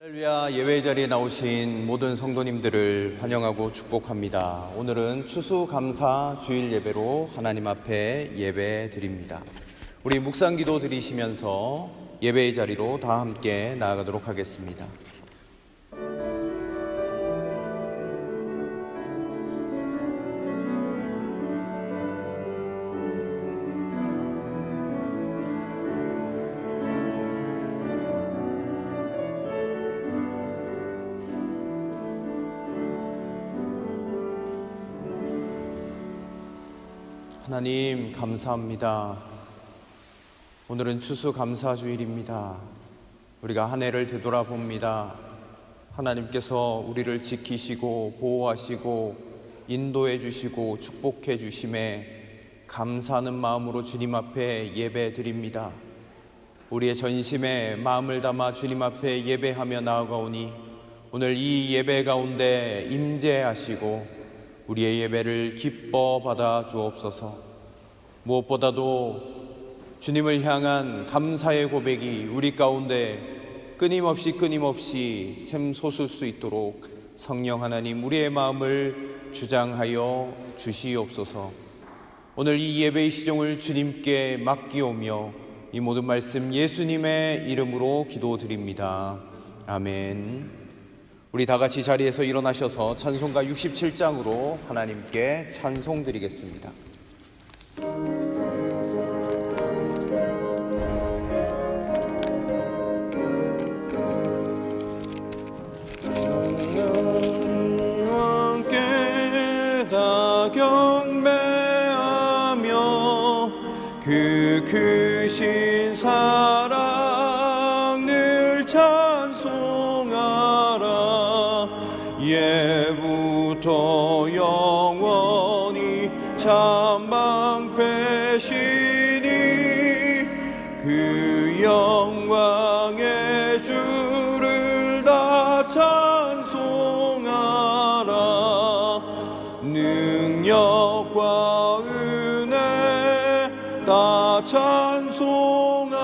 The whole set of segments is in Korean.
할렐루야. 예배 자리에 나오신 모든 성도님들을 환영하고 축복합니다. 오늘은 추수감사 주일 예배로 하나님 앞에 예배 드립니다. 우리 묵상기도 드리시면서 예배의 자리로 다 함께 나아가도록 하겠습니다. 하나님 감사합니다. 오늘은 추수감사주일입니다. 우리가 한 해를 되돌아봅니다. 하나님께서 우리를 지키시고 보호하시고 인도해 주시고 축복해 주심에 감사하는 마음으로 주님 앞에 예배 드립니다. 우리의 전심에 마음을 담아 주님 앞에 예배하며 나아가오니 오늘 이 예배 가운데 임재하시고 우리의 예배를 기뻐 받아 주옵소서. 무엇보다도 주님을 향한 감사의 고백이 우리 가운데 끊임없이 샘솟을 수 있도록 성령 하나님 우리의 마음을 주장하여 주시옵소서. 오늘 이 예배의 시종을 주님께 맡기오며 이 모든 말씀 예수님의 이름으로 기도드립니다. 아멘. 우리 다 같이 자리에서 일어나셔서 찬송가 67장으로 하나님께 찬송 드리겠습니다. 함께 다 경배하며 그 크신 사랑 늘 찬송하라. 예부터 영원히 참방패시니 그 영광의 주를 다 찬송하라. 능력과 은혜 다 찬송하라.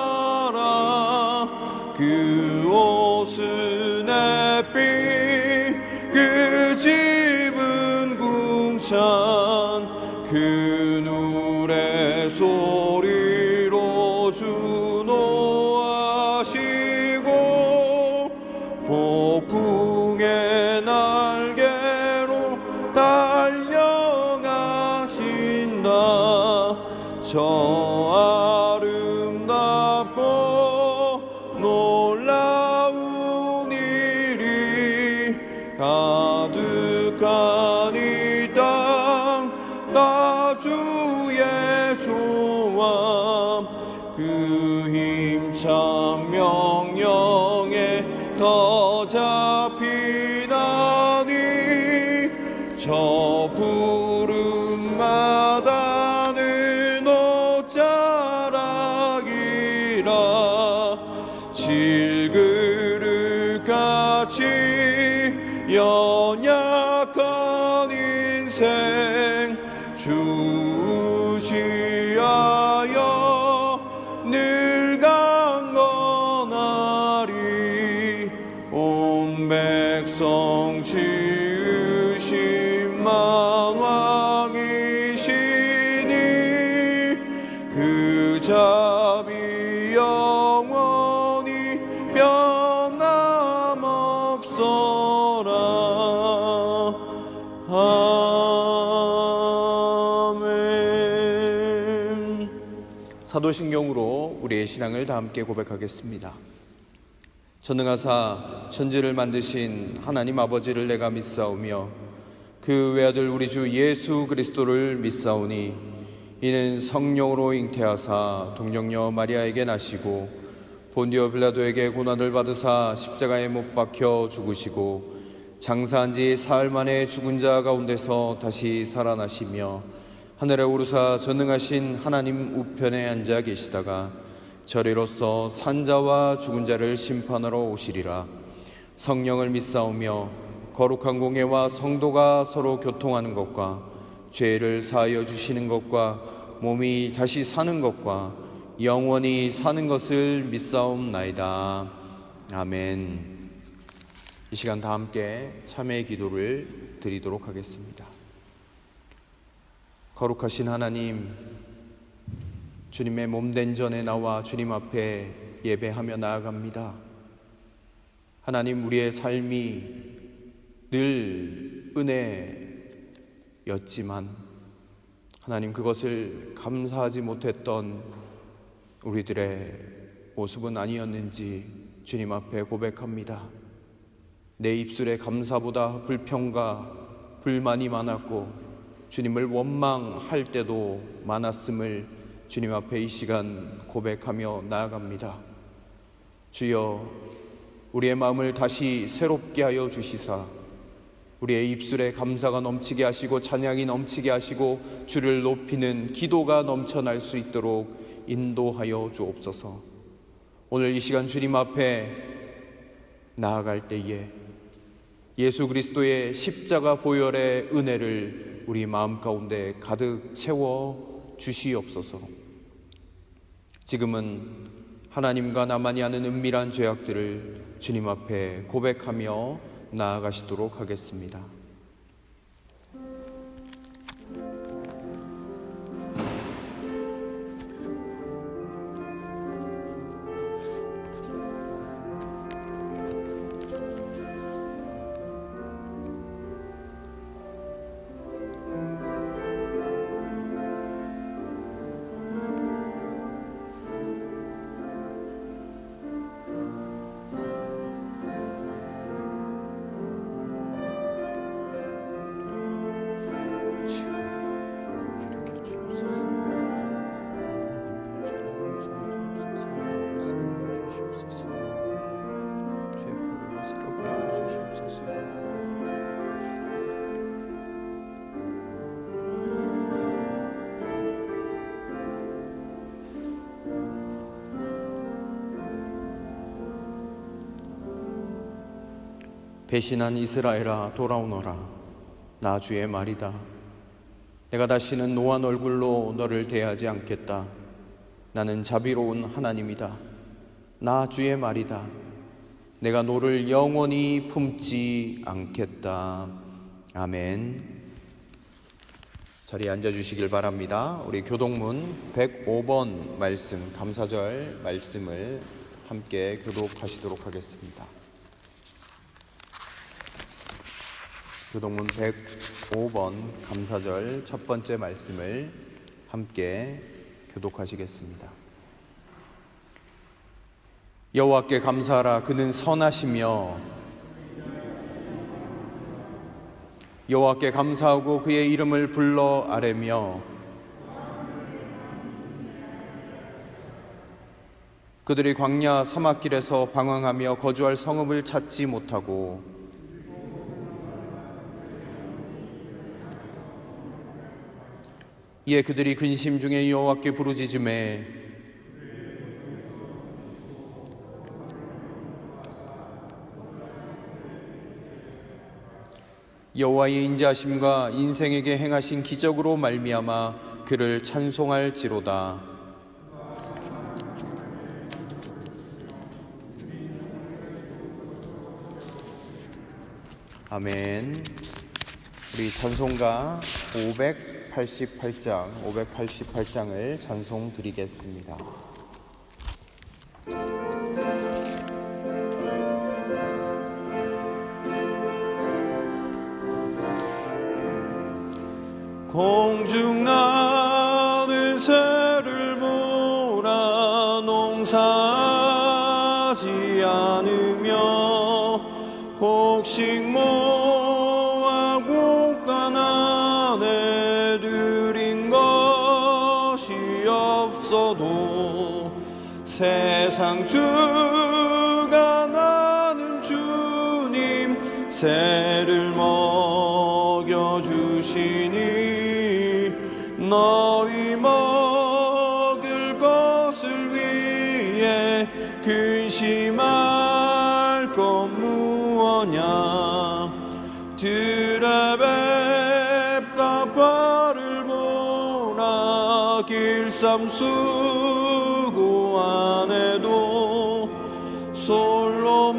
그 옷은 햇빛 그 집은 궁창 그 누레 소리로 주노하시고 폭풍의 날개로 달려가신다. 저 아름답고 놀라운 일이 가득한 이 땅 나 주의 조함 그 힘찬 명령에 더 잡히다니 저 푸른 마다는 옷자락이라 질그릇같이 연약한 인생 주시하여 늘 강건하리. 온 백성 지으신 만왕이시니 그 자비 영원히 변함없어라. 아멘. 사도신경으로 우리의 신앙을 다 함께 고백하겠습니다. 전능하사 천지를 만드신 하나님 아버지를 내가 믿사오며 그 외아들 우리 주 예수 그리스도를 믿사오니 이는 성령으로 잉태하사 동정녀 마리아에게 나시고 본디오 빌라도에게 고난을 받으사 십자가에 못 박혀 죽으시고 장사한 지 사흘 만에 죽은 자 가운데서 다시 살아나시며 하늘에 오르사 전능하신 하나님 우편에 앉아 계시다가 저리로서 산자와 죽은 자를 심판하러 오시리라. 성령을 믿사오며 거룩한 공예와 성도가 서로 교통하는 것과 죄를 사하여 주시는 것과 몸이 다시 사는 것과 영원히 사는 것을 믿사옵나이다. 아멘. 이 시간 다 함께 참회의 기도를 드리도록 하겠습니다. 거룩하신 하나님, 주님의 몸된 전에 나와 주님 앞에 예배하며 나아갑니다. 하나님, 우리의 삶이 늘 은혜였지만 하나님, 그것을 감사하지 못했던 우리들의 모습은 아니었는지 주님 앞에 고백합니다. 내 입술에 감사보다 불평과 불만이 많았고 주님을 원망할 때도 많았음을 주님 앞에 이 시간 고백하며 나아갑니다. 주여, 우리의 마음을 다시 새롭게 하여 주시사 우리의 입술에 감사가 넘치게 하시고 찬양이 넘치게 하시고 주를 높이는 기도가 넘쳐날 수 있도록 인도하여 주옵소서. 오늘 이 시간 주님 앞에 나아갈 때에 예수 그리스도의 십자가 보혈의 은혜를 우리 마음 가운데 가득 채워 주시옵소서. 지금은 하나님과 나만이 아는 은밀한 죄악들을 주님 앞에 고백하며 나아가시도록 하겠습니다. 배신한 이스라엘아, 돌아오너라. 나 주의 말이다. 내가 다시는 노한 얼굴로 너를 대하지 않겠다. 나는 자비로운 하나님이다. 나 주의 말이다. 내가 너를 영원히 품지 않겠다. 아멘. 자리에 앉아주시길 바랍니다. 우리 교동문 105번 말씀, 감사절 말씀을 함께 교독하시도록 하겠습니다. 교동문 105번 감사절 첫 번째 말씀을 함께 교독하시겠습니다. 여호와께 감사하라. 그는 선하시며 여호와께 감사하고 그의 이름을 불러 아뢰며 그들이 광야 사막길에서 방황하며 거주할 성읍을 찾지 못하고 이에 그들이 근심 중에 여호와께 부르짖음에 여호와의 인자하심과 인생에게 행하신 기적으로 말미암아 그를 찬송할지로다. 아멘. 우리 찬송가 588장을 찬송 드리겠습니다. 공중 나는 새를 보라. 농사하지 않으며 곡식 모아 곡간 안에 들인 것이 없어도 세상 주가 나는 주님 새를 먹여주시니 너희 먹을 것을 위해 근심할 것 무엇냐. 들의 뱀과 벌을 보라. 길쌈 수고 안 해도 솔로몬의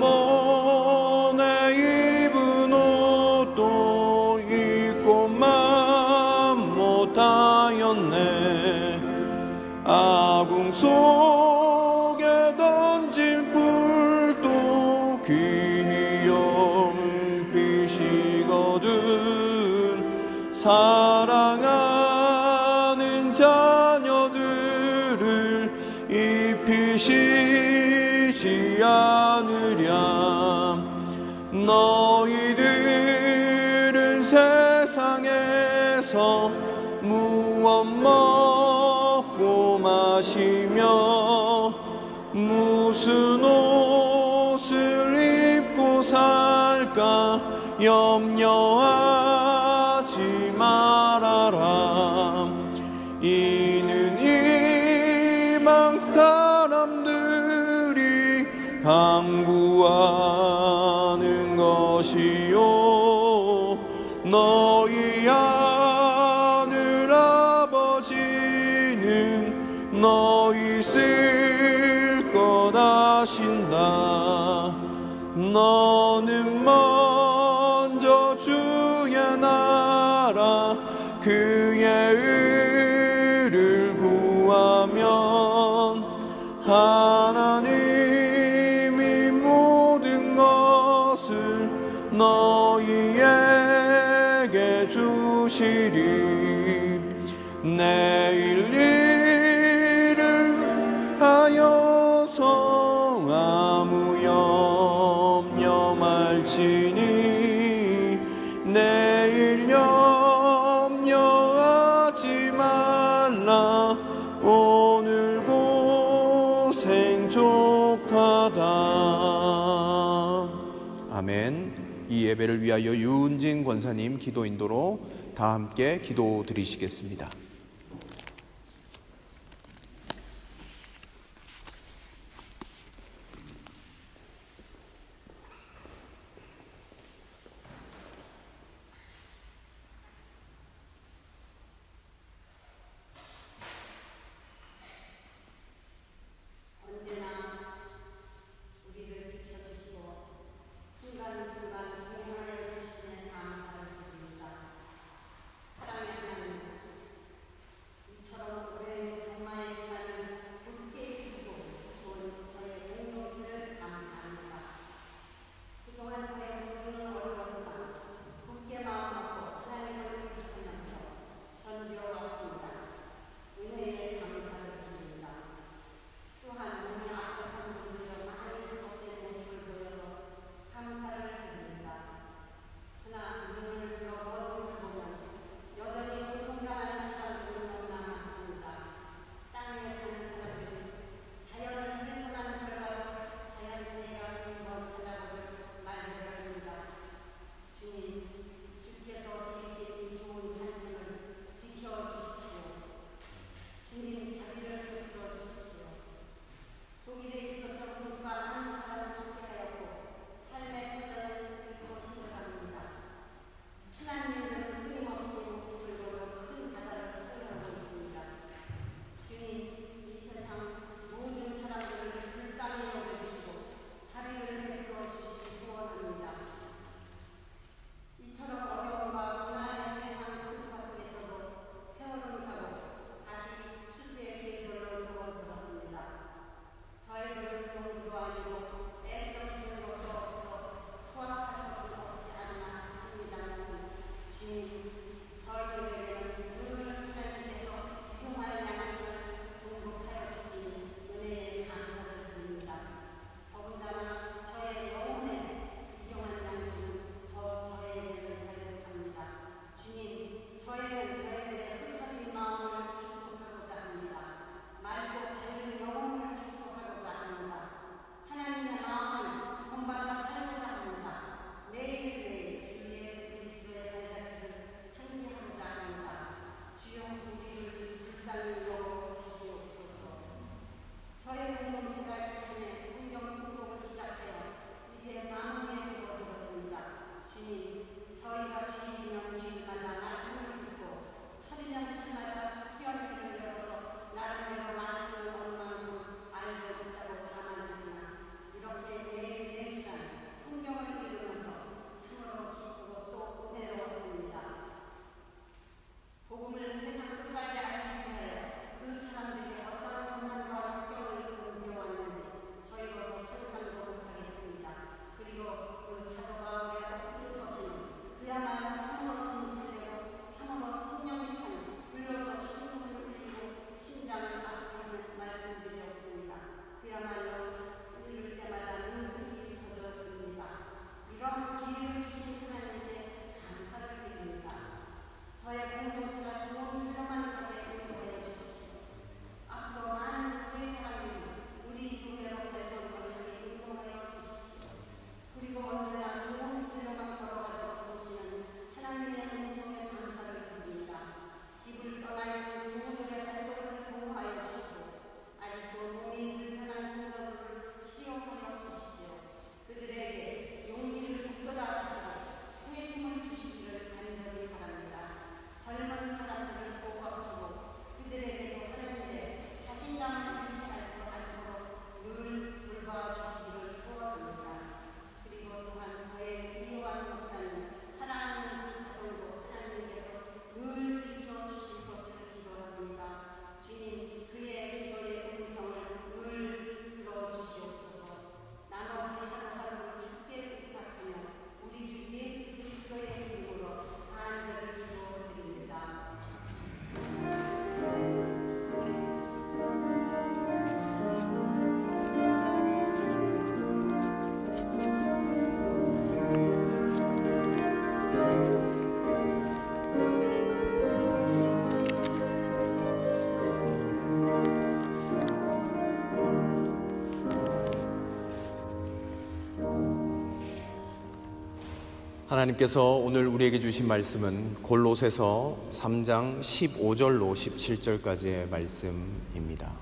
귀여운 빛이거든. 사랑하는 자녀들을 입히시지 않으랴. 너희들은 세상에서 무엇 먹고 마시며 무슨 옷을 입고 살까 염려하지 말아라. 이는 이방 사람들이 강구하는 것이요 너희 하늘 아버지는 너희 쓸 것 아신다. 너는 먼저 주의 나라 그의 의를 구하면 하나님이 모든 것을 너희에게 주시리. 내일 일을 하여서 아무 염려 말지니 내일 염려하지 말라. 오늘 고생 족하다. 아멘. 이 예배를 위하여 유은진 권사님 기도 인도로 다 함께 기도 드리시겠습니다. 하나님께서 오늘 우리에게 주신 말씀은 골로새서 3장 15절로 17절까지의 말씀입니다.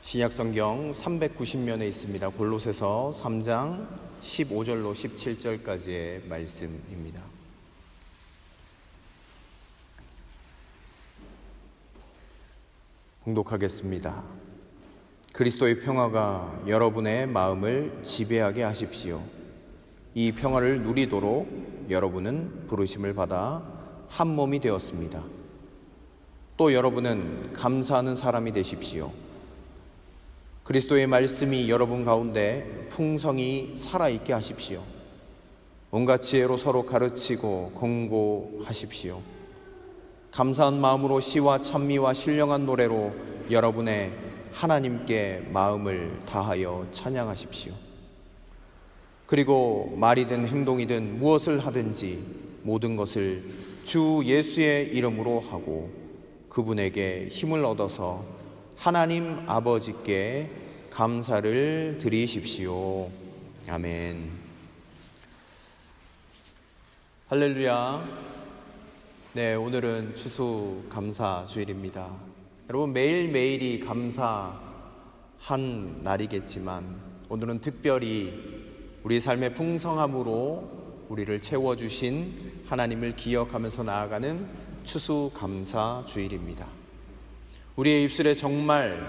신약성경 390면에 있습니다. 골로새서 3장 15절로 17절까지의 말씀입니다. 봉독하겠습니다. 그리스도의 평화가 여러분의 마음을 지배하게 하십시오. 이 평화를 누리도록 여러분은 부르심을 받아 한 몸이 되었습니다. 또 여러분은 감사하는 사람이 되십시오. 그리스도의 말씀이 여러분 가운데 풍성히 살아있게 하십시오. 온갖 지혜로 서로 가르치고 권고하십시오. 감사한 마음으로 시와 찬미와 신령한 노래로 여러분의 하나님께 마음을 다하여 찬양하십시오. 그리고 말이든 행동이든 무엇을 하든지 모든 것을 주 예수의 이름으로 하고 그분에게 힘을 얻어서 하나님 아버지께 감사를 드리십시오. 아멘. 할렐루야. 네, 오늘은 추수감사 주일입니다. 여러분, 매일매일이 감사한 날이겠지만 오늘은 특별히 우리 삶의 풍성함으로 우리를 채워주신 하나님을 기억하면서 나아가는 추수감사 주일입니다. 우리의 입술에 정말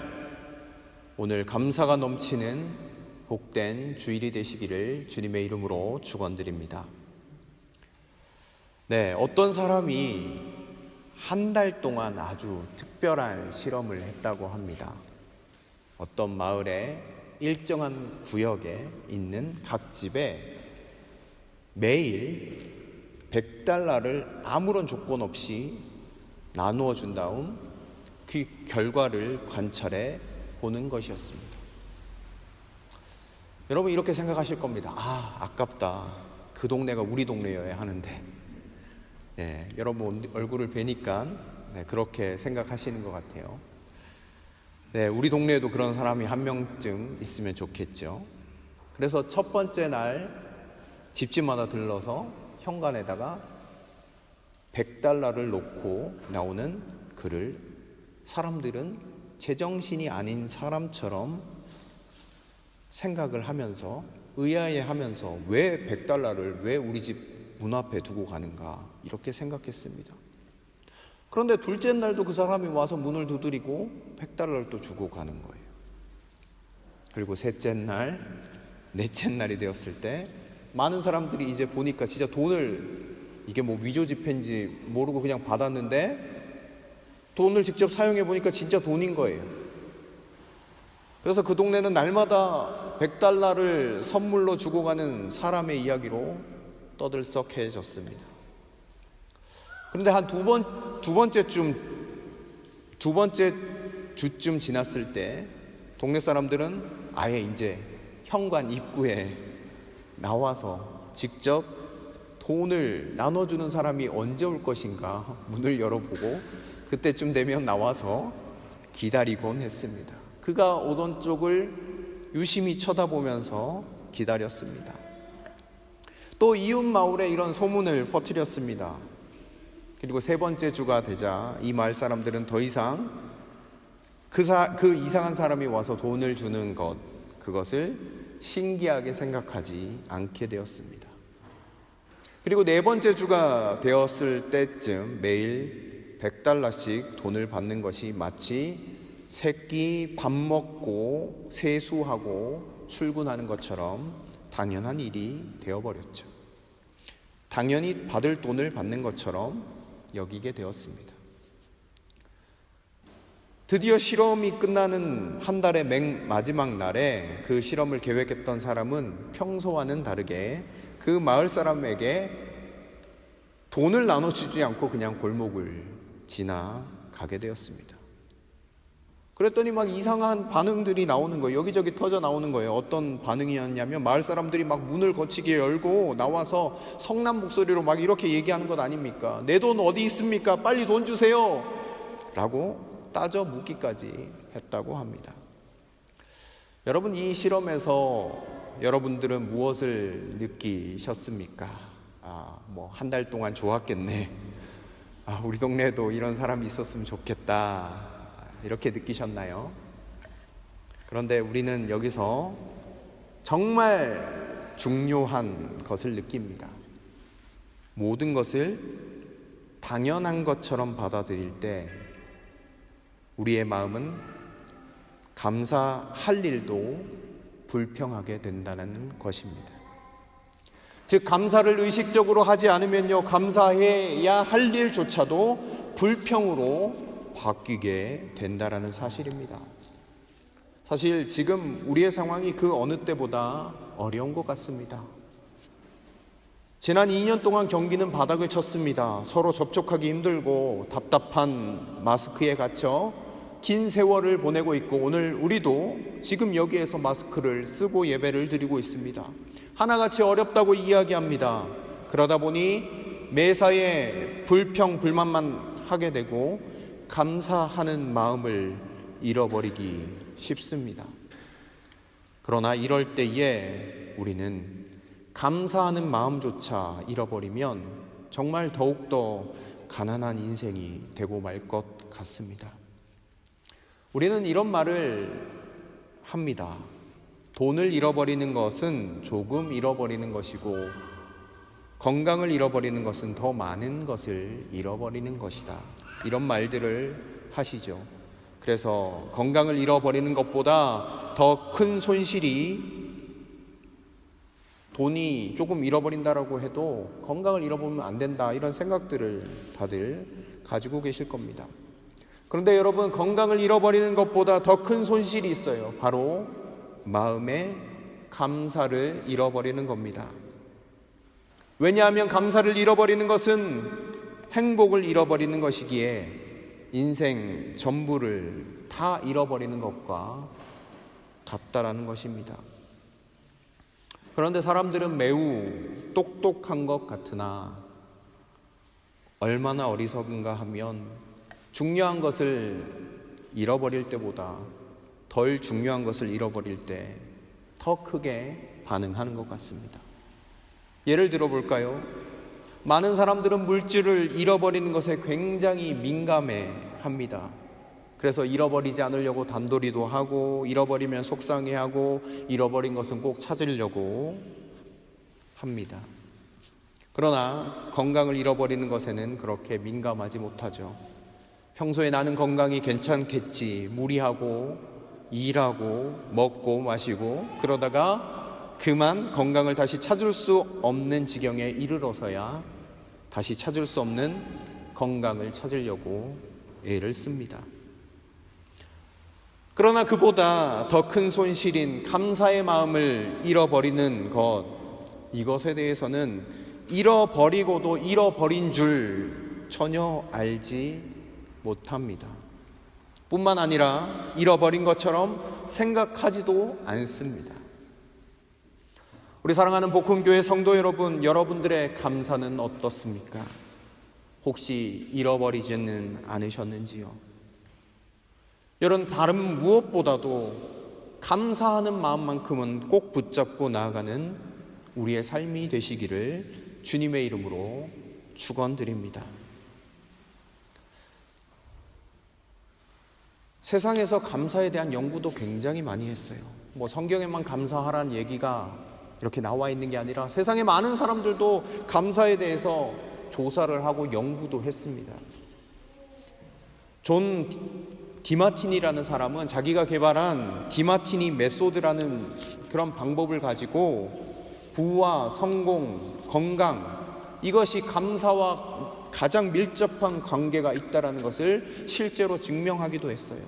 오늘 감사가 넘치는 복된 주일이 되시기를 주님의 이름으로 축원드립니다. 네, 어떤 사람이 한 달 동안 아주 특별한 실험을 했다고 합니다. 어떤 마을에 일정한 구역에 있는 각 집에 매일 $100를 아무런 조건 없이 나누어 준 다음 그 결과를 관찰해 보는 것이었습니다. 여러분, 이렇게 생각하실 겁니다. 아깝다. 그 동네가 우리 동네여야 하는데. 네, 여러분 얼굴을 뵈니까 그렇게 생각하시는 것 같아요. 네, 우리 동네에도 그런 사람이 한 명쯤 있으면 좋겠죠. 그래서 첫 번째 날 집집마다 들러서 현관에다가 $100를 놓고 나오는 글을 사람들은 제정신이 아닌 사람처럼 생각을 하면서 의아해하면서 왜 $100를 왜 우리 집 문 앞에 두고 가는가 이렇게 생각했습니다. 그런데 둘째 날도 그 사람이 와서 문을 두드리고 $100를 또 주고 가는 거예요. 그리고 셋째 날, 넷째 날이 되었을 때 많은 사람들이 이제 보니까 진짜 돈을 이게 뭐 위조 지폐인지 모르고 그냥 받았는데 돈을 직접 사용해 보니까 진짜 돈인 거예요. 그래서 그 동네는 날마다 $100를 선물로 주고 가는 사람의 이야기로 떠들썩해졌습니다. 그런데 한 두 번째 주쯤 지났을 때 동네 사람들은 아예 이제 현관 입구에 나와서 직접 돈을 나눠주는 사람이 언제 올 것인가 문을 열어보고 그때쯤 되면 나와서 기다리곤 했습니다. 그가 오던 쪽을 유심히 쳐다보면서 기다렸습니다. 또 이웃 마을에 이런 소문을 퍼뜨렸습니다. 그리고 세 번째 주가 되자 이 마을 사람들은 더 이상 그 이상한 사람이 와서 돈을 주는 그것을 신기하게 생각하지 않게 되었습니다. 그리고 네 번째 주가 되었을 때쯤 매일 $100씩 돈을 받는 것이 마치 새끼 밥 먹고 세수하고 출근하는 것처럼 당연한 일이 되어버렸죠. 당연히 받을 돈을 받는 것처럼 여기게 되었습니다. 드디어 실험이 끝나는 한 달의 마지막 날에 그 실험을 계획했던 사람은 평소와는 다르게 그 마을 사람에게 돈을 나눠주지 않고 그냥 골목을 지나가게 되었습니다. 그랬더니 막 이상한 반응들이 나오는 거예요. 여기저기 터져 나오는 거예요. 어떤 반응이었냐면 마을 사람들이 막 문을 거치게 열고 나와서 성난 목소리로 막 이렇게 얘기하는 것 아닙니까? 내 돈 어디 있습니까? 빨리 돈 주세요! 라고 따져 묻기까지 했다고 합니다. 여러분, 이 실험에서 여러분들은 무엇을 느끼셨습니까? 한 달 동안 좋았겠네. 우리 동네에도 이런 사람이 있었으면 좋겠다. 이렇게 느끼셨나요? 그런데 우리는 여기서 정말 중요한 것을 느낍니다. 모든 것을 당연한 것처럼 받아들일 때 우리의 마음은 감사할 일도 불평하게 된다는 것입니다. 즉, 감사를 의식적으로 하지 않으면요, 감사해야 할 일조차도 불평으로 바뀌게 된다는 사실입니다. 사실 지금 우리의 상황이 그 어느 때보다 어려운 것 같습니다. 지난 2년 동안 경기는 바닥을 쳤습니다. 서로 접촉하기 힘들고 답답한 마스크에 갇혀 긴 세월을 보내고 있고, 오늘 우리도 지금 여기에서 마스크를 쓰고 예배를 드리고 있습니다. 하나같이 어렵다고 이야기합니다. 그러다 보니 매사에 불평, 불만만 하게 되고 감사하는 마음을 잃어버리기 쉽습니다. 그러나 이럴 때에 우리는 감사하는 마음조차 잃어버리면 정말 더욱더 가난한 인생이 되고 말 것 같습니다. 우리는 이런 말을 합니다. 돈을 잃어버리는 것은 조금 잃어버리는 것이고, 건강을 잃어버리는 것은 더 많은 것을 잃어버리는 것이다. 이런 말들을 하시죠. 그래서 건강을 잃어버리는 것보다 더 큰 손실이, 돈이 조금 잃어버린다라고 해도 건강을 잃어버리면 안 된다, 이런 생각들을 다들 가지고 계실 겁니다. 그런데 여러분, 건강을 잃어버리는 것보다 더 큰 손실이 있어요. 바로 마음의 감사를 잃어버리는 겁니다. 왜냐하면 감사를 잃어버리는 것은 행복을 잃어버리는 것이기에 인생 전부를 다 잃어버리는 것과 같다라는 것입니다. 그런데 사람들은 매우 똑똑한 것 같으나 얼마나 어리석은가 하면 중요한 것을 잃어버릴 때보다 덜 중요한 것을 잃어버릴 때 더 크게 반응하는 것 같습니다. 예를 들어 볼까요? 많은 사람들은 물질을 잃어버리는 것에 굉장히 민감해 합니다. 그래서 잃어버리지 않으려고 단도리도 하고, 잃어버리면 속상해하고, 잃어버린 것은 꼭 찾으려고 합니다. 그러나 건강을 잃어버리는 것에는 그렇게 민감하지 못하죠. 평소에 나는 건강이 괜찮겠지, 무리하고 일하고 먹고 마시고 그러다가 그만 건강을 다시 찾을 수 없는 지경에 이르러서야 다시 찾을 수 없는 건강을 찾으려고 애를 씁니다. 그러나 그보다 더 큰 손실인 감사의 마음을 잃어버리는 것, 이것에 대해서는 잃어버리고도 잃어버린 줄 전혀 알지 못합니다. 뿐만 아니라 잃어버린 것처럼 생각하지도 않습니다. 우리 사랑하는 복음교회 성도 여러분, 여러분들의 감사는 어떻습니까? 혹시 잃어버리지는 않으셨는지요? 여러분, 다른 무엇보다도 감사하는 마음만큼은 꼭 붙잡고 나아가는 우리의 삶이 되시기를 주님의 이름으로 축원드립니다. 세상에서 감사에 대한 연구도 굉장히 많이 했어요. 성경에만 감사하라는 얘기가 이렇게 나와 있는 게 아니라 세상의 많은 사람들도 감사에 대해서 조사를 하고 연구도 했습니다. 존 디마티니라는 사람은 자기가 개발한 디마티니 메소드라는 그런 방법을 가지고 부와 성공, 건강, 이것이 감사와 가장 밀접한 관계가 있다는 것을 실제로 증명하기도 했어요.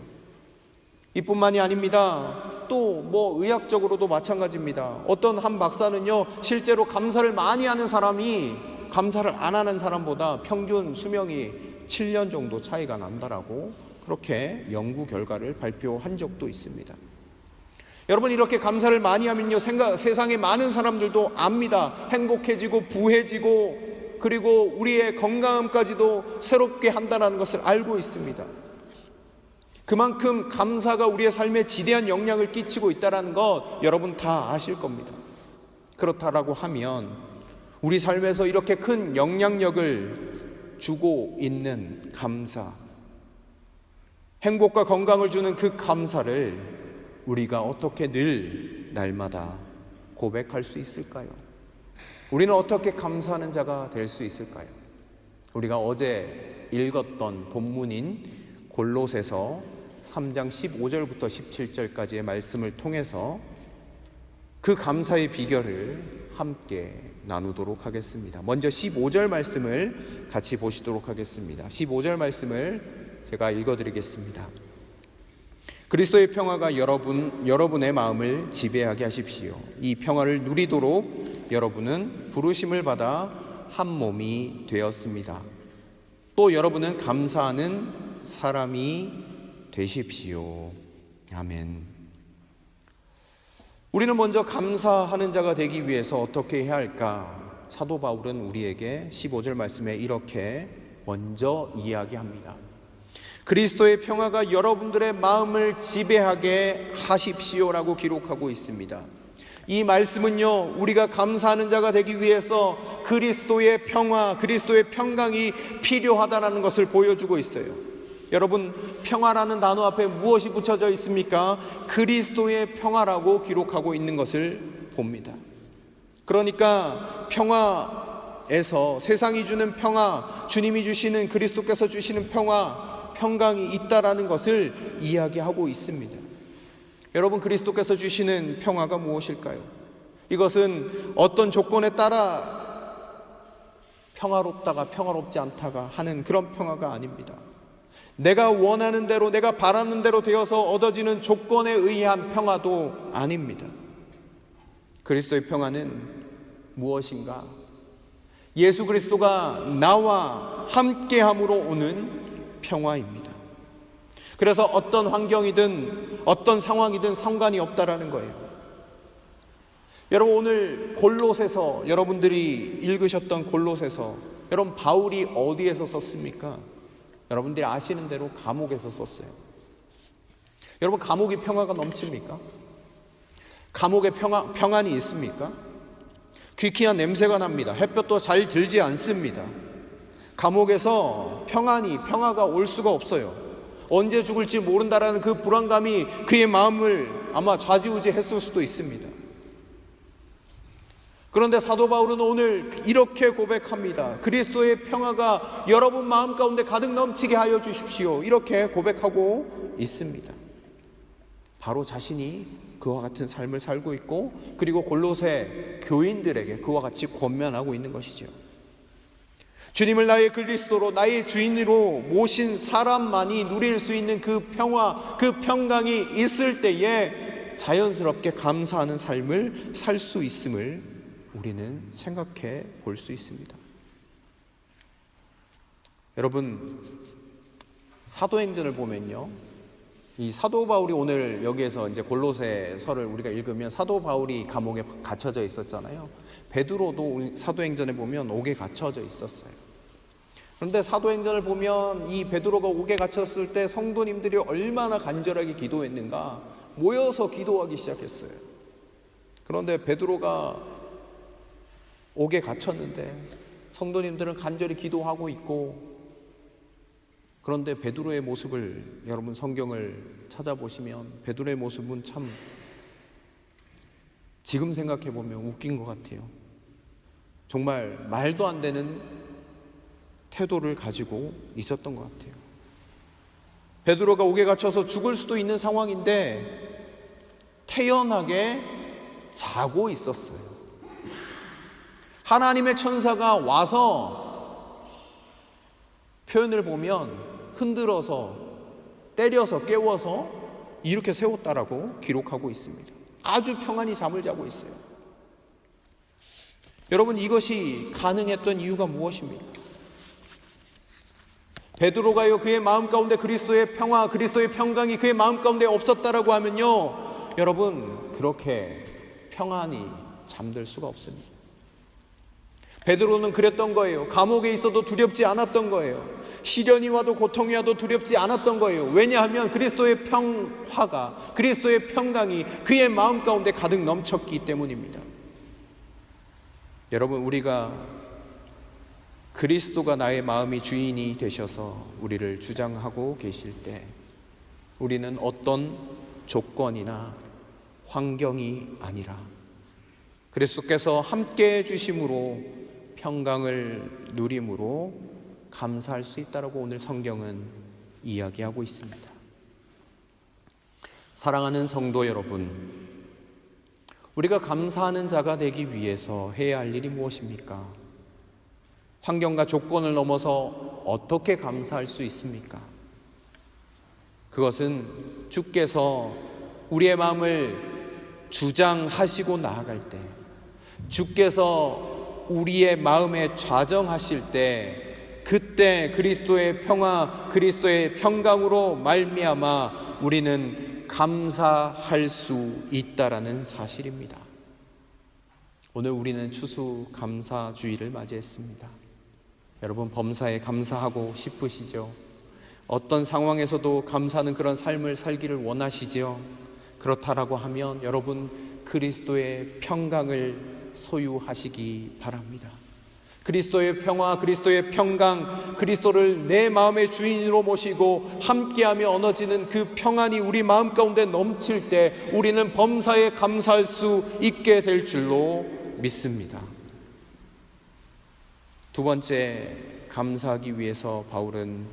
이뿐만이 아닙니다. 또 의학적으로도 마찬가지입니다. 어떤 한 박사는요, 실제로 감사를 많이 하는 사람이 감사를 안 하는 사람보다 평균 수명이 7년 정도 차이가 난다라고 그렇게 연구 결과를 발표한 적도 있습니다. 여러분, 이렇게 감사를 많이 하면요, 세상의 많은 사람들도 압니다. 행복해지고 부해지고, 그리고 우리의 건강함까지도 새롭게 한다는 것을 알고 있습니다. 그만큼 감사가 우리의 삶에 지대한 영향을 끼치고 있다는 것 여러분 다 아실 겁니다. 그렇다라고 하면 우리 삶에서 이렇게 큰 영향력을 주고 있는 감사, 행복과 건강을 주는 그 감사를 우리가 어떻게 늘 날마다 고백할 수 있을까요? 우리는 어떻게 감사하는 자가 될 수 있을까요? 우리가 어제 읽었던 본문인 골로새서 3장 15절부터 17절까지의 말씀을 통해서 그 감사의 비결을 함께 나누도록 하겠습니다. 먼저 15절 말씀을 같이 보시도록 하겠습니다. 15절 말씀을 제가 읽어드리겠습니다. 그리스도의 평화가 여러분의 마음을 지배하게 하십시오. 이 평화를 누리도록 여러분은 부르심을 받아 한 몸이 되었습니다. 또 여러분은 감사하는 사람이 되십시오. 아멘. 우리는 먼저 감사하는 자가 되기 위해서 어떻게 해야 할까? 사도 바울은 우리에게 15절 말씀에 이렇게 먼저 이야기합니다. 그리스도의 평화가 여러분들의 마음을 지배하게 하십시오라고 기록하고 있습니다. 이 말씀은요, 우리가 감사하는 자가 되기 위해서 그리스도의 평화, 그리스도의 평강이 필요하다는 것을 보여주고 있어요. 여러분, 평화라는 단어 앞에 무엇이 붙여져 있습니까? 그리스도의 평화라고 기록하고 있는 것을 봅니다. 그러니까 평화에서 세상이 주는 평화, 주님이 주시는, 그리스도께서 주시는 평화, 평강이 있다라는 것을 이야기하고 있습니다. 여러분, 그리스도께서 주시는 평화가 무엇일까요? 이것은 어떤 조건에 따라 평화롭다가 평화롭지 않다가 하는 그런 평화가 아닙니다. 내가 원하는 대로, 내가 바라는 대로 되어서 얻어지는 조건에 의한 평화도 아닙니다. 그리스도의 평화는 무엇인가? 예수 그리스도가 나와 함께함으로 오는 평화입니다. 그래서 어떤 환경이든 어떤 상황이든 상관이 없다라는 거예요. 여러분, 오늘 골로새서, 여러분들이 읽으셨던 골로새서, 여러분 바울이 어디에서 썼습니까? 여러분들이 아시는 대로 감옥에서 썼어요. 여러분, 감옥이 평화가 넘칩니까? 감옥에 평안이 있습니까? 귀쾌한 냄새가 납니다. 햇볕도 잘 들지 않습니다. 감옥에서 평화가 올 수가 없어요. 언제 죽을지 모른다라는 그 불안감이 그의 마음을 아마 좌지우지했을 수도 있습니다. 그런데 사도 바울은 오늘 이렇게 고백합니다. 그리스도의 평화가 여러분 마음 가운데 가득 넘치게 하여 주십시오. 이렇게 고백하고 있습니다. 바로 자신이 그와 같은 삶을 살고 있고, 그리고 골로새 교인들에게 그와 같이 권면하고 있는 것이죠. 주님을 나의 그리스도로, 나의 주인으로 모신 사람만이 누릴 수 있는 그 평화, 그 평강이 있을 때에 자연스럽게 감사하는 삶을 살 수 있음을 우리는 생각해 볼 수 있습니다. 여러분, 사도행전을 보면요, 이 사도 바울이 오늘 여기에서 이제 골로새서를 우리가 읽으면 사도 바울이 감옥에 갇혀져 있었잖아요. 베드로도 사도행전에 보면 옥에 갇혀져 있었어요. 그런데 사도행전을 보면 이 베드로가 옥에 갇혔을 때 성도님들이 얼마나 간절하게 기도했는가, 모여서 기도하기 시작했어요. 그런데 베드로가 옥에 갇혔는데 성도님들은 간절히 기도하고 있고, 그런데 베드로의 모습을, 여러분 성경을 찾아보시면 베드로의 모습은 참 지금 생각해보면 웃긴 것 같아요. 정말 말도 안 되는 태도를 가지고 있었던 것 같아요. 베드로가 옥에 갇혀서 죽을 수도 있는 상황인데 태연하게 자고 있었어요. 하나님의 천사가 와서 표현을 보면 흔들어서 때려서 깨워서 이렇게 세웠다라고 기록하고 있습니다. 아주 평안히 잠을 자고 있어요. 여러분, 이것이 가능했던 이유가 무엇입니까? 베드로가요, 그의 마음 가운데 그리스도의 평화, 그리스도의 평강이 그의 마음 가운데 없었다라고 하면요, 여러분 그렇게 평안히 잠들 수가 없습니다. 베드로는 그랬던 거예요. 감옥에 있어도 두렵지 않았던 거예요. 시련이 와도 고통이 와도 두렵지 않았던 거예요. 왜냐하면 그리스도의 평화가, 그리스도의 평강이 그의 마음 가운데 가득 넘쳤기 때문입니다. 여러분, 우리가 그리스도가 나의 마음의 주인이 되셔서 우리를 주장하고 계실 때 우리는 어떤 조건이나 환경이 아니라 그리스도께서 함께 해주심으로 평강을 누림으로 감사할 수 있다라고 오늘 성경은 이야기하고 있습니다. 사랑하는 성도 여러분, 우리가 감사하는 자가 되기 위해서 해야 할 일이 무엇입니까? 환경과 조건을 넘어서 어떻게 감사할 수 있습니까? 그것은 주께서 우리의 마음을 주장하시고 나아갈 때, 주께서 우리의 마음에 좌정하실 때, 그때 그리스도의 평화, 그리스도의 평강으로 말미암아 우리는 감사할 수 있다라는 사실입니다. 오늘 우리는 추수감사주의를 맞이했습니다. 여러분, 범사에 감사하고 싶으시죠? 어떤 상황에서도 감사하는 그런 삶을 살기를 원하시죠? 그렇다라고 하면 여러분, 그리스도의 평강을 소유하시기 바랍니다. 그리스도의 평화, 그리스도의 평강, 그리스도를 내 마음의 주인으로 모시고 함께하며 얻어지는 그 평안이 우리 마음 가운데 넘칠 때 우리는 범사에 감사할 수 있게 될 줄로 믿습니다. 두 번째, 감사하기 위해서 바울은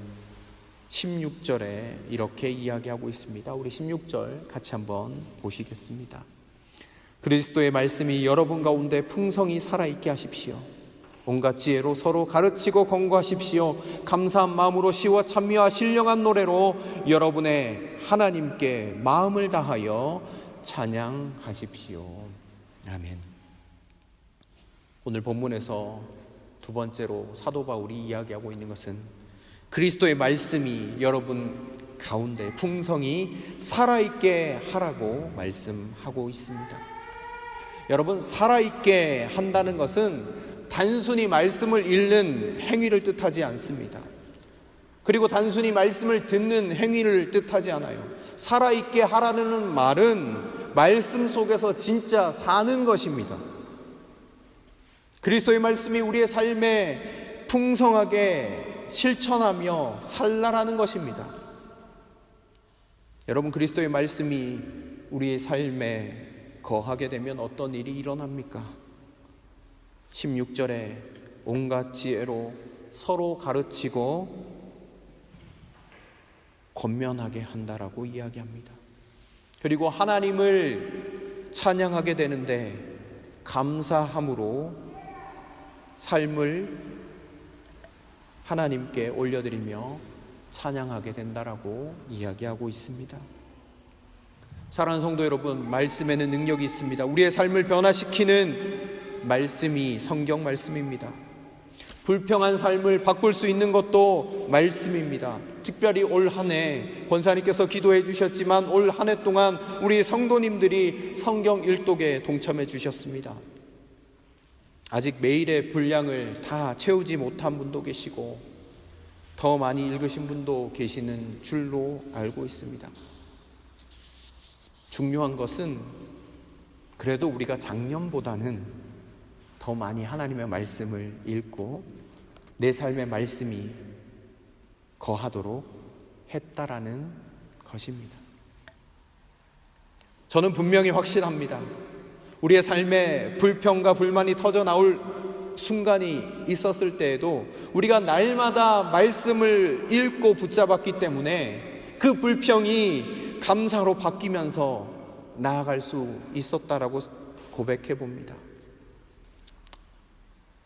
16절에 이렇게 이야기하고 있습니다. 우리 16절 같이 한번 보시겠습니다. 그리스도의 말씀이 여러분 가운데 풍성히 살아있게 하십시오. 온갖 지혜로 서로 가르치고 권고하십시오. 감사한 마음으로 시와 찬미와 신령한 노래로 여러분의 하나님께 마음을 다하여 찬양하십시오. 아멘. 오늘 본문에서 두 번째로 사도 바울이 이야기하고 있는 것은 그리스도의 말씀이 여러분 가운데 풍성히 살아있게 하라고 말씀하고 있습니다. 여러분, 살아있게 한다는 것은 단순히 말씀을 읽는 행위를 뜻하지 않습니다. 그리고 단순히 말씀을 듣는 행위를 뜻하지 않아요. 살아있게 하라는 말은 말씀 속에서 진짜 사는 것입니다. 그리스도의 말씀이 우리의 삶에 풍성하게 실천하며 살라라는 것입니다. 여러분, 그리스도의 말씀이 우리의 삶에 거하게 되면 어떤 일이 일어납니까? 16절에 온갖 지혜로 서로 가르치고 권면하게 한다라고 이야기합니다. 그리고 하나님을 찬양하게 되는데 감사함으로 삶을 하나님께 올려드리며 찬양하게 된다라고 이야기하고 있습니다. 사랑하는 성도 여러분, 말씀에는 능력이 있습니다. 우리의 삶을 변화시키는 말씀이 성경 말씀입니다. 불평한 삶을 바꿀 수 있는 것도 말씀입니다. 특별히 올 한 해 권사님께서 기도해 주셨지만 올 한 해 동안 우리 성도님들이 성경 일독에 동참해 주셨습니다. 아직 매일의 분량을 다 채우지 못한 분도 계시고 더 많이 읽으신 분도 계시는 줄로 알고 있습니다. 중요한 것은 그래도 우리가 작년보다는 더 많이 하나님의 말씀을 읽고 내 삶의 말씀이 거하도록 했다라는 것입니다. 저는 분명히 확신합니다. 우리의 삶에 불평과 불만이 터져 나올 순간이 있었을 때에도 우리가 날마다 말씀을 읽고 붙잡았기 때문에 그 불평이 감사로 바뀌면서 나아갈 수 있었다라고 고백해 봅니다.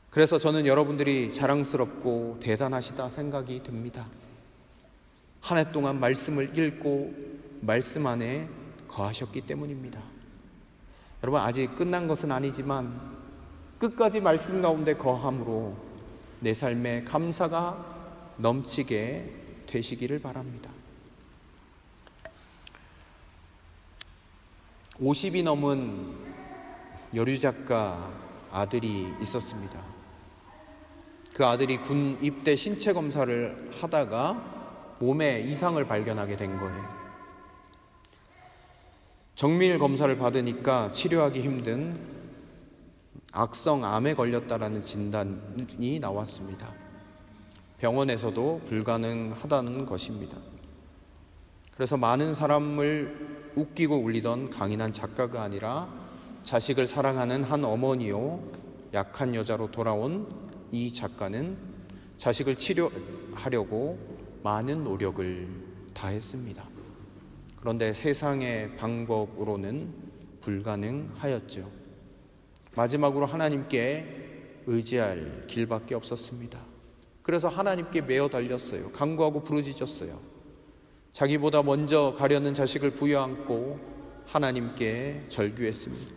그래서 저는 여러분들이 자랑스럽고 대단하시다 생각이 듭니다. 한 해 동안 말씀을 읽고 말씀 안에 거하셨기 때문입니다. 여러분, 아직 끝난 것은 아니지만 끝까지 말씀 가운데 거함으로 내 삶에 감사가 넘치게 되시기를 바랍니다. 50이 넘은 여류작가 아들이 있었습니다. 그 아들이 군 입대 신체 검사를 하다가 몸에 이상을 발견하게 된 거예요. 정밀 검사를 받으니까 치료하기 힘든 악성 암에 걸렸다라는 진단이 나왔습니다. 병원에서도 불가능하다는 것입니다. 그래서 많은 사람을 웃기고 울리던 강인한 작가가 아니라 자식을 사랑하는 한 어머니요 약한 여자로 돌아온 이 작가는 자식을 치료하려고 많은 노력을 다했습니다. 그런데 세상의 방법으로는 불가능하였죠. 마지막으로 하나님께 의지할 길밖에 없었습니다. 그래서 하나님께 매어 달렸어요. 간구하고 부르짖었어요. 자기보다 먼저 가려는 자식을 부여안고 하나님께 절규했습니다.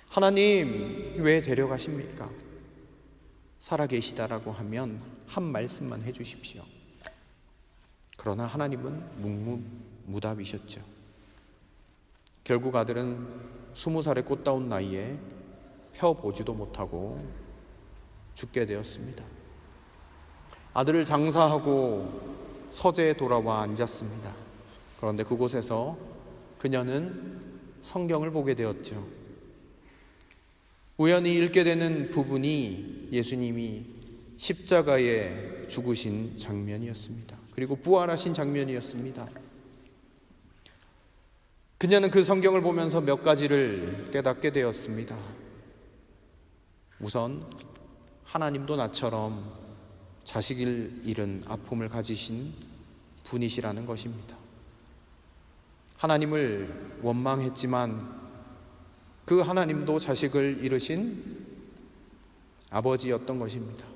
하나님, 왜 데려가십니까? 살아계시다라고 하면 한 말씀만 해주십시오. 그러나 하나님은 묵묵무답이셨죠. 결국 아들은 20살의 꽃다운 나이에 펴보지도 못하고 죽게 되었습니다. 아들을 장사하고 서재에 돌아와 앉았습니다. 그런데 그곳에서 그녀는 성경을 보게 되었죠. 우연히 읽게 되는 부분이 예수님이 십자가에 죽으신 장면이었습니다. 그리고 부활하신 장면이었습니다. 그녀는 그 성경을 보면서 몇 가지를 깨닫게 되었습니다. 우선 하나님도 나처럼 자식을 잃은 아픔을 가지신 분이시라는 것입니다. 하나님을 원망했지만 그 하나님도 자식을 잃으신 아버지였던 것입니다.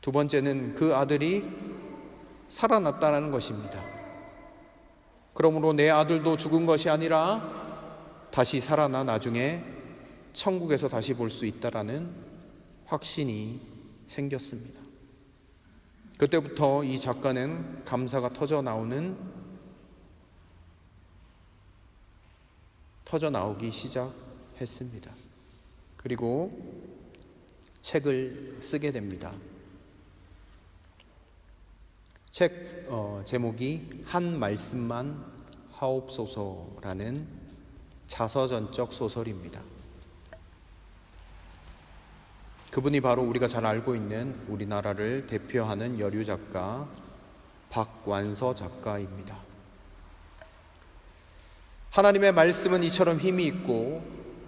두 번째는 그 아들이 살아났다는 것입니다. 그러므로 내 아들도 죽은 것이 아니라 다시 살아나 나중에 천국에서 다시 볼 수 있다라는 확신이 생겼습니다. 그때부터 이 작가는 감사가 터져 나오기 시작했습니다. 그리고 책을 쓰게 됩니다. 책 제목이 한 말씀만 하옵소서라는 자서전적 소설입니다. 그분이 바로 우리가 잘 알고 있는 우리나라를 대표하는 여류 작가 박완서 작가입니다. 하나님의 말씀은 이처럼 힘이 있고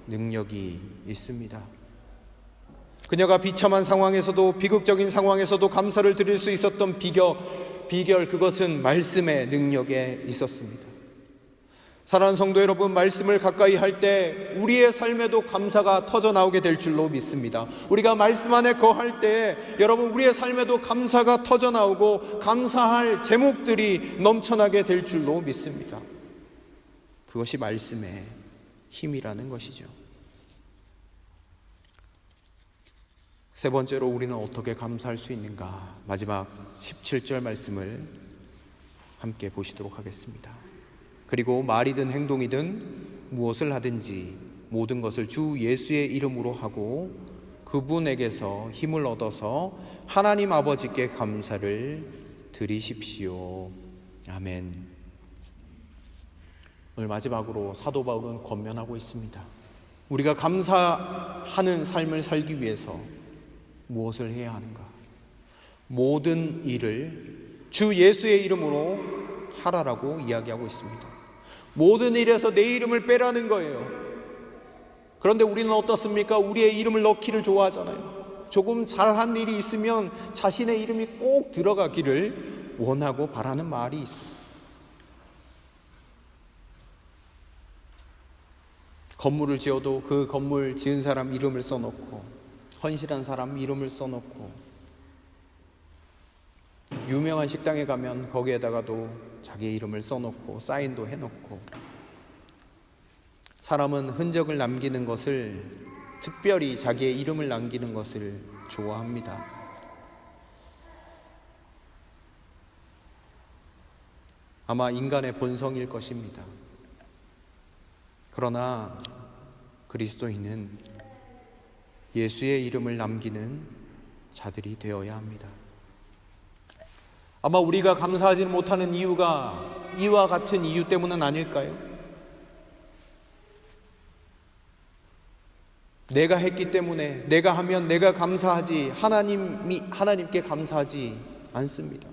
능력이 있습니다. 그녀가 비참한 상황에서도 비극적인 상황에서도 감사를 드릴 수 있었던 비결 그것은 말씀의 능력에 있었습니다. 사랑하는 성도 여러분, 말씀을 가까이 할 때 우리의 삶에도 감사가 터져 나오게 될 줄로 믿습니다. 우리가 말씀 안에 거할 때 여러분 우리의 삶에도 감사가 터져 나오고 감사할 제목들이 넘쳐나게 될 줄로 믿습니다. 그것이 말씀의 힘이라는 것이죠. 세 번째로 우리는 어떻게 감사할 수 있는가? 마지막 17절 말씀을 함께 보시도록 하겠습니다. 그리고 말이든 행동이든 무엇을 하든지 모든 것을 주 예수의 이름으로 하고 그분에게서 힘을 얻어서 하나님 아버지께 감사를 드리십시오. 아멘. 오늘 마지막으로 사도 바울은 권면하고 있습니다. 우리가 감사하는 삶을 살기 위해서 무엇을 해야 하는가? 모든 일을 주 예수의 이름으로 하라라고 이야기하고 있습니다. 모든 일에서 내 이름을 빼라는 거예요. 그런데 우리는 어떻습니까? 우리의 이름을 넣기를 좋아하잖아요. 조금 잘한 일이 있으면 자신의 이름이 꼭 들어가기를 원하고 바라는 말이 있습니다. 건물을 지어도 그 건물 지은 사람 이름을 써놓고 헌신한 사람 이름을 써놓고 유명한 식당에 가면 거기에다가도 자기의 이름을 써놓고 사인도 해놓고 사람은 흔적을 남기는 것을 특별히 자기의 이름을 남기는 것을 좋아합니다. 아마 인간의 본성일 것입니다. 그러나 그리스도인은 예수의 이름을 남기는 자들이 되어야 합니다. 아마 우리가 감사하지 못하는 이유가 이와 같은 이유 때문은 아닐까요? 내가 했기 때문에, 내가 하면 내가 감사하지, 하나님께 감사하지 않습니다.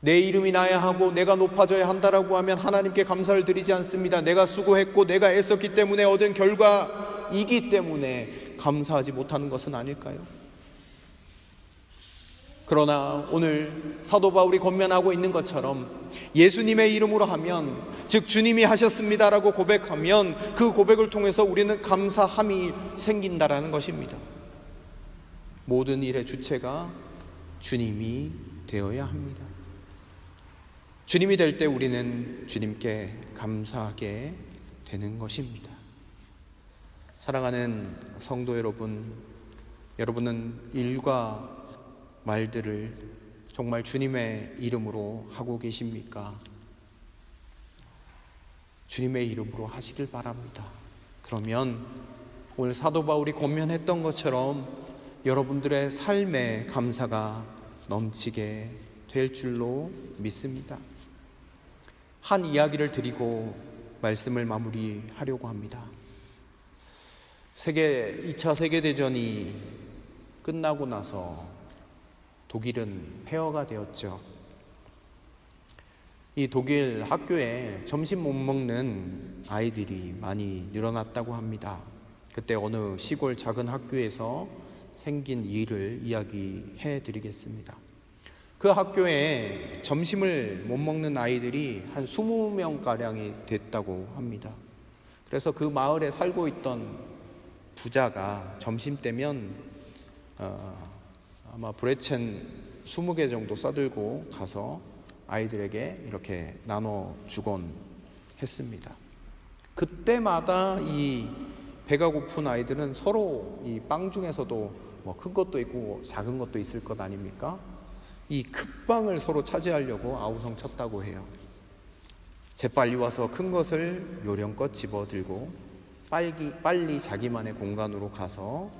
내 이름이 나야 하고 내가 높아져야 한다라고 하면 하나님께 감사를 드리지 않습니다. 내가 수고했고 내가 애썼기 때문에 얻은 결과이기 때문에 감사하지 못하는 것은 아닐까요? 그러나 오늘 사도 바울이 권면하고 있는 것처럼 예수님의 이름으로 하면, 즉 주님이 하셨습니다라고 고백하면 그 고백을 통해서 우리는 감사함이 생긴다라는 것입니다. 모든 일의 주체가 주님이 되어야 합니다. 주님이 될 때 우리는 주님께 감사하게 되는 것입니다. 사랑하는 성도 여러분, 여러분은 일과 말들을 정말 주님의 이름으로 하고 계십니까? 주님의 이름으로 하시길 바랍니다. 그러면 오늘 사도 바울이 권면했던 것처럼 여러분들의 삶에 감사가 넘치게 될 줄로 믿습니다. 한 이야기를 드리고 말씀을 마무리하려고 합니다. 2차 세계대전이 끝나고 나서 독일은 폐허가 되었죠. 이 독일 학교에 점심 못 먹는 아이들이 많이 늘어났다고 합니다. 그때 어느 시골 작은 학교에서 생긴 일을 이야기해 드리겠습니다. 그 학교에 점심을 못 먹는 아이들이 한 20명가량이 됐다고 합니다. 그래서 그 마을에 살고 있던 부자가 점심때면 아마 브레첸 20개 정도 싸들고 가서 아이들에게 이렇게 나눠주곤 했습니다. 그때마다 이 배가 고픈 아이들은 서로 이 빵 중에서도 뭐 큰 것도 있고 작은 것도 있을 것 아닙니까? 이 큰빵을 서로 차지하려고 아우성 쳤다고 해요. 재빨리 와서 큰 것을 요령껏 집어들고 빨리 자기만의 공간으로 가서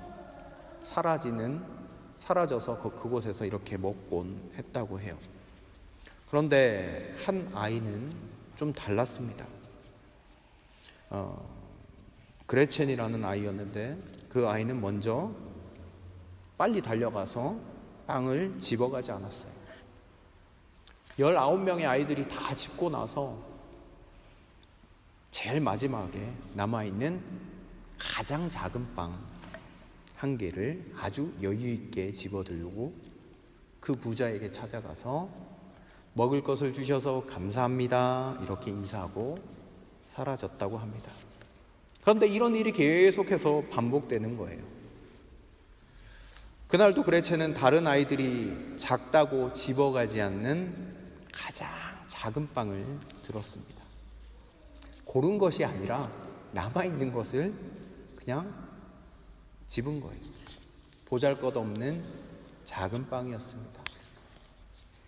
사라져서 그곳에서 이렇게 먹곤 했다고 해요. 그런데 한 아이는 좀 달랐습니다. 그레첸이라는 아이였는데 그 아이는 먼저 빨리 달려가서 빵을 집어가지 않았어요. 19명의 아이들이 다 집고 나서 제일 마지막에 남아있는 가장 작은 빵 한 개를 아주 여유 있게 집어들고 그 부자에게 찾아가서 먹을 것을 주셔서 감사합니다 이렇게 인사하고 사라졌다고 합니다. 그런데 이런 일이 계속해서 반복되는 거예요. 그날도 그레체는 다른 아이들이 작다고 집어가지 않는 가장 작은 빵을 들었습니다. 고른 것이 아니라 남아있는 것을 그냥 집은 거예요. 보잘것없는 작은 빵이었습니다.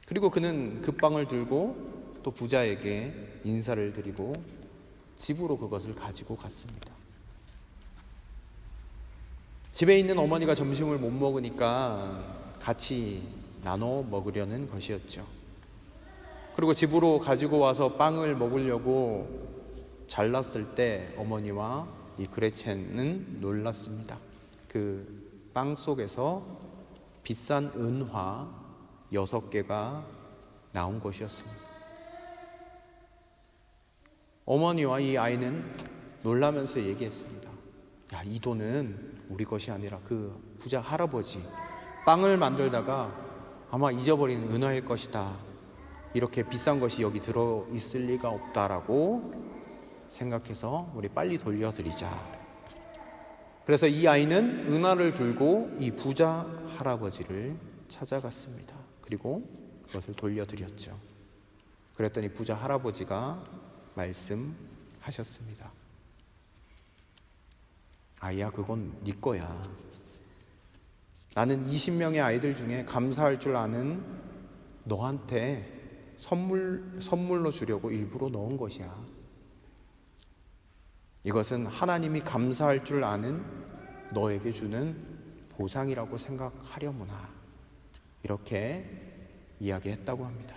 그리고 그는 그 빵을 들고 또 부자에게 인사를 드리고 집으로 그것을 가지고 갔습니다. 집에 있는 어머니가 점심을 못 먹으니까 같이 나눠 먹으려는 것이었죠. 그리고 집으로 가지고 와서 빵을 먹으려고 잘랐을 때 어머니와 이 그레첸은 놀랐습니다. 그 빵 속에서 비싼 은화 6개가 나온 것이었습니다. 어머니와 이 아이는 놀라면서 얘기했습니다. 야, 이 돈은 우리 것이 아니라 그 부자 할아버지 빵을 만들다가 아마 잊어버린 은화일 것이다. 이렇게 비싼 것이 여기 들어있을 리가 없다라고 생각해서 우리 빨리 돌려드리자. 그래서 이 아이는 은화를 들고 이 부자 할아버지를 찾아갔습니다. 그리고 그것을 돌려드렸죠. 그랬더니 부자 할아버지가 말씀하셨습니다. 아이야, 그건 네 거야. 나는 20명의 아이들 중에 감사할 줄 아는 너한테 선물로 주려고 일부러 넣은 것이야. 이것은 하나님이 감사할 줄 아는 너에게 주는 보상이라고 생각하려무나. 이렇게 이야기했다고 합니다.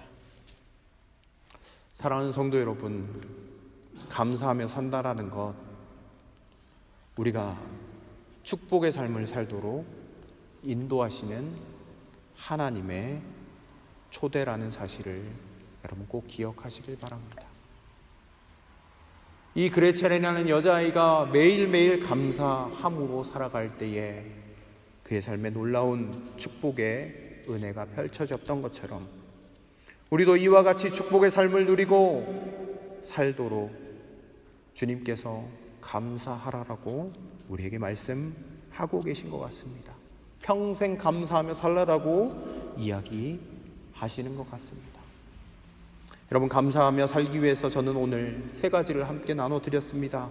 사랑하는 성도 여러분, 감사하며 산다라는 것, 우리가 축복의 삶을 살도록 인도하시는 하나님의 초대라는 사실을 여러분 꼭 기억하시길 바랍니다. 이 그레첼이라는 여자아이가 매일매일 감사함으로 살아갈 때에 그의 삶에 놀라운 축복의 은혜가 펼쳐졌던 것처럼 우리도 이와 같이 축복의 삶을 누리고 살도록 주님께서 감사하라라고 우리에게 말씀하고 계신 것 같습니다. 평생 감사하며 살라라고 이야기하시는 것 같습니다. 여러분, 감사하며 살기 위해서 저는 오늘 세 가지를 함께 나눠드렸습니다.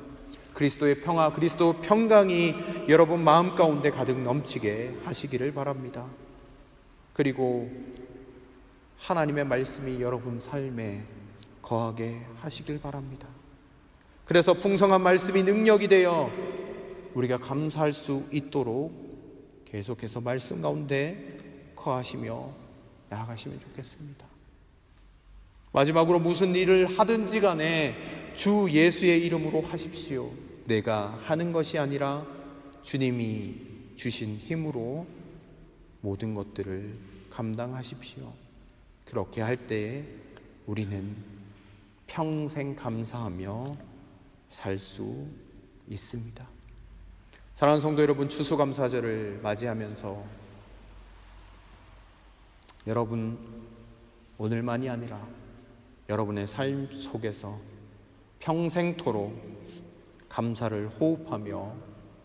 그리스도의 평화, 그리스도 평강이 여러분 마음 가운데 가득 넘치게 하시기를 바랍니다. 그리고 하나님의 말씀이 여러분 삶에 거하게 하시길 바랍니다. 그래서 풍성한 말씀이 능력이 되어 우리가 감사할 수 있도록 계속해서 말씀 가운데 거하시며 나아가시면 좋겠습니다. 마지막으로 무슨 일을 하든지 간에 주 예수의 이름으로 하십시오. 내가 하는 것이 아니라 주님이 주신 힘으로 모든 것들을 감당하십시오. 그렇게 할 때에 우리는 평생 감사하며 살 수 있습니다. 사랑하는 성도 여러분, 추수감사절을 맞이하면서 여러분 오늘만이 아니라 여러분의 삶 속에서 평생토록 감사를 호흡하며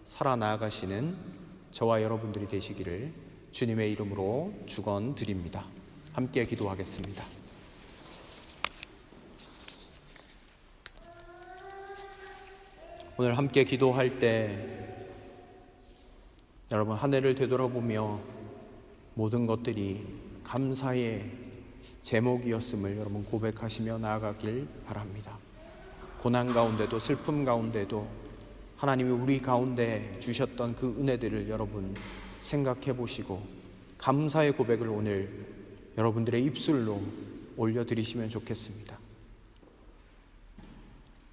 살아나가시는 저와 여러분들이 되시기를 주님의 이름으로 축원드립니다. 함께 기도하겠습니다. 오늘 함께 기도할 때 여러분 한 해를 되돌아보며 모든 것들이 감사의 제목이었음을 여러분 고백하시며 나아가길 바랍니다. 고난 가운데도 슬픔 가운데도 하나님이 우리 가운데 주셨던 그 은혜들을 여러분 생각해 보시고 감사의 고백을 오늘 여러분들의 입술로 올려드리시면 좋겠습니다.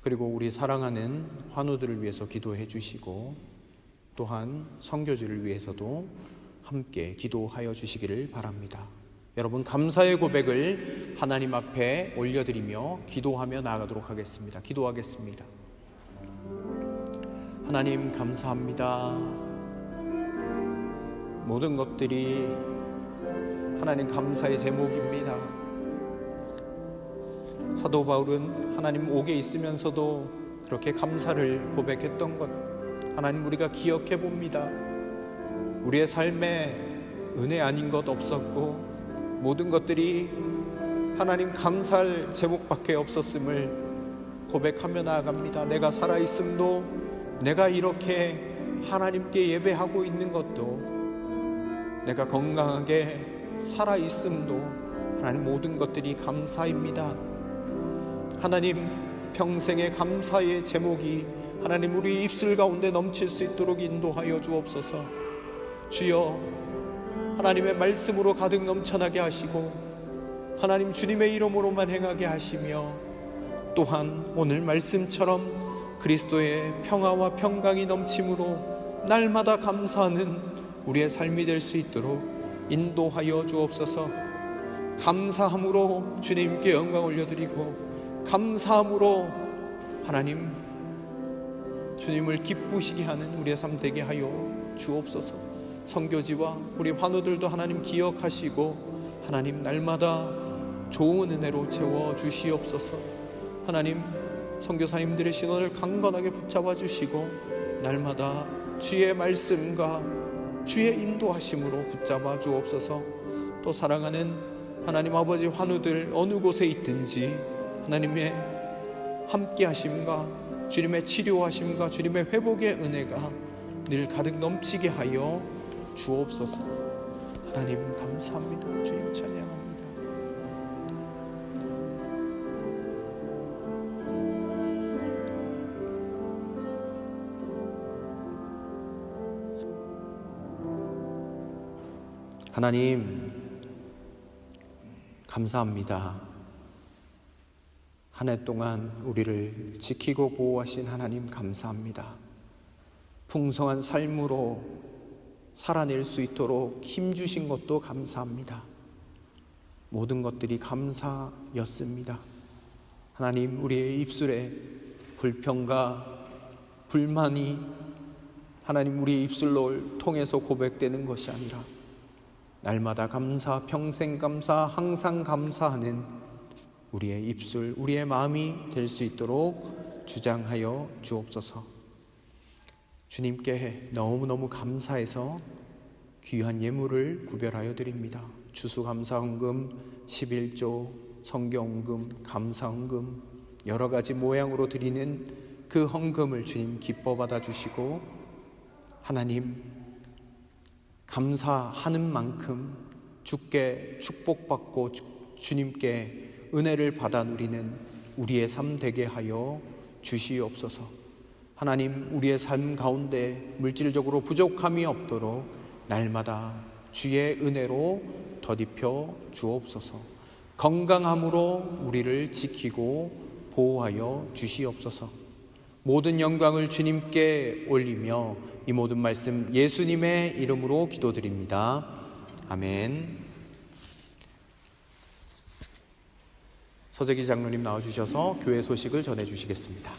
그리고 우리 사랑하는 환우들을 위해서 기도해 주시고 또한 선교지를 위해서도 함께 기도하여 주시기를 바랍니다. 여러분 감사의 고백을 하나님 앞에 올려드리며 기도하며 나아가도록 하겠습니다. 기도하겠습니다. 하나님 감사합니다. 모든 것들이 하나님 감사의 제목입니다. 사도 바울은 하나님 옥에 있으면서도 그렇게 감사를 고백했던 것 하나님 우리가 기억해 봅니다. 우리의 삶에 은혜 아닌 것 없었고 모든 것들이 하나님 감사할 제목밖에 없었음을 고백하며 나아갑니다. 내가 살아있음도 내가 이렇게 하나님께 예배하고 있는 것도 내가 건강하게 살아있음도 하나님 모든 것들이 감사입니다. 하나님 평생의 감사의 제목이 하나님 우리 입술 가운데 넘칠 수 있도록 인도하여 주옵소서. 주여 하나님의 말씀으로 가득 넘쳐나게 하시고 하나님 주님의 이름으로만 행하게 하시며 또한 오늘 말씀처럼 그리스도의 평화와 평강이 넘침으로 날마다 감사하는 우리의 삶이 될 수 있도록 인도하여 주옵소서. 감사함으로 주님께 영광 올려드리고 감사함으로 하나님 주님을 기쁘시게 하는 우리의 삶 되게 하여 주옵소서. 선교지와 우리 환우들도 하나님 기억하시고 하나님 날마다 좋은 은혜로 채워 주시옵소서. 하나님 선교사님들의 신원을 강건하게 붙잡아 주시고 날마다 주의 말씀과 주의 인도하심으로 붙잡아 주옵소서. 또 사랑하는 하나님 아버지 환우들 어느 곳에 있든지 하나님의 함께하심과 주님의 치료하심과 주님의 회복의 은혜가 늘 가득 넘치게 하여 주옵소서. 하나님 감사합니다. 주님 찬양합니다. 하나님 감사합니다. 한 해 동안 우리를 지키고 보호하신 하나님 감사합니다. 풍성한 삶으로 살아낼 수 있도록 힘주신 것도 감사합니다. 모든 것들이 감사였습니다. 하나님, 우리의 입술에 불평과 불만이 하나님 우리의 입술로 통해서 고백되는 것이 아니라 날마다 감사, 평생 감사, 항상 감사하는 우리의 입술, 우리의 마음이 될 수 있도록 주장하여 주옵소서. 주님께 너무너무 감사해서 귀한 예물을 구별하여 드립니다. 추수감사헌금, 11조, 성경헌금, 감사헌금, 여러 가지 모양으로 드리는 그 헌금을 주님 기뻐 받아주시고 하나님 감사하는 만큼 주께 축복받고 주님께 은혜를 받아 누리는 우리의 삶 되게 하여 주시옵소서. 하나님, 우리의 삶 가운데 물질적으로 부족함이 없도록 날마다 주의 은혜로 덧입혀 주옵소서. 건강함으로 우리를 지키고 보호하여 주시옵소서. 모든 영광을 주님께 올리며 이 모든 말씀 예수님의 이름으로 기도드립니다. 아멘. 서재기 장로님 나와주셔서 교회 소식을 전해주시겠습니다.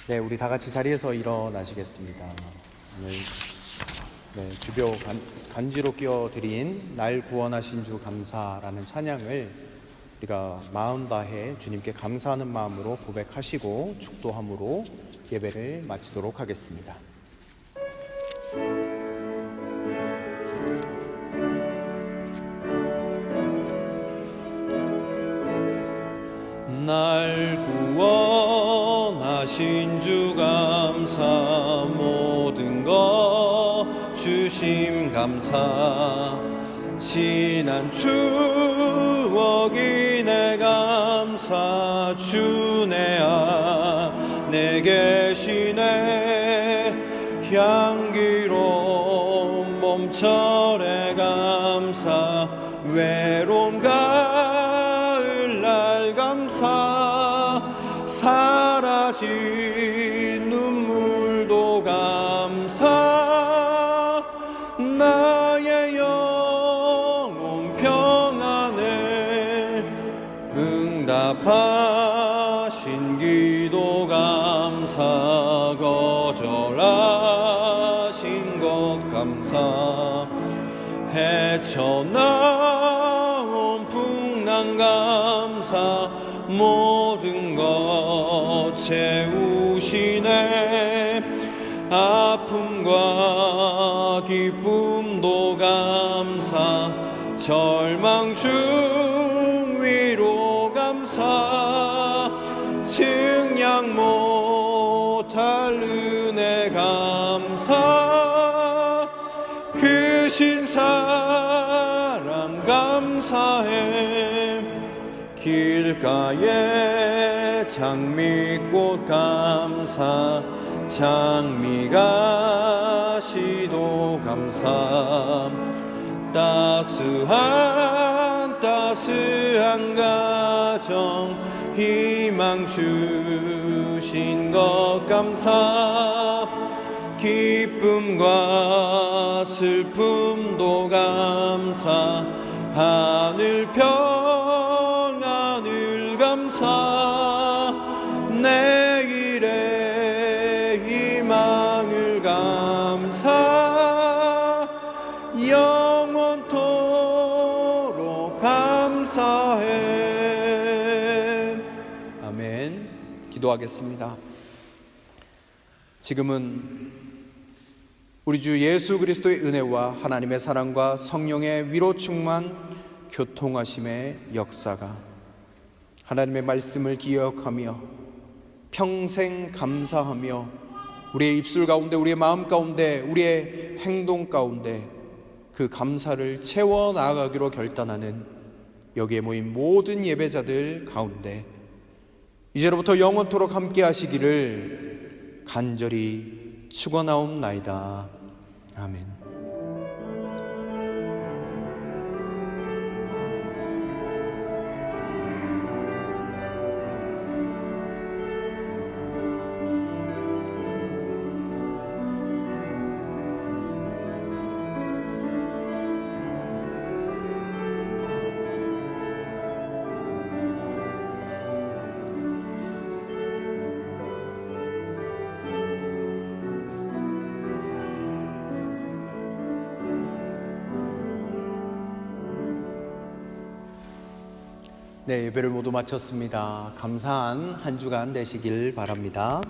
네, 우리 다 같이 자리에서 일어나시겠습니다. 오늘 주교 간지로 끼워드린 날 구원하신 주 감사라는 찬양을 우리가 마음 다해 주님께 감사하는 마음으로 고백하시고 축도함으로 예배를 마치도록 하겠습니다. 날 구원하신 주 감사, 모든 것 주심 감사, 지난 추억이 내 감사, 주 내 안에 계시네 향기로운 봄철의 감사, 외로운 가을 날 감사, 사라진 눈물도 감사, 나의 영혼 평안에 응답하신 기도 감사, 거절하신 것 감사, 헤쳐나 참 감사 모든 것 채우시네 아픔과 기쁨도 감사 절망 중 위로 감사 증량 못할 은혜 감사 크신 사랑 감사해 길가에 장미꽃 감사 장미가 시도 감사 따스한 가정 희망 주신 것 감사 기쁨과 슬픔도 감사 하늘 평안을 감사 내일의 희망을 감사 영원토록 감사해. 아멘. 기도하겠습니다. 지금은 우리 주 예수 그리스도의 은혜와 하나님의 사랑과 성령의 위로 충만 교통하심의 역사가 하나님의 말씀을 기억하며 평생 감사하며 우리의 입술 가운데 우리의 마음 가운데 우리의 행동 가운데 그 감사를 채워나가기로 결단하는 여기에 모인 모든 예배자들 가운데 이제로부터 영원토록 함께 하시기를 간절히 축원하옵나이다. 아멘. 네, 예배를 모두 마쳤습니다. 감사한 한 주간 되시길 바랍니다.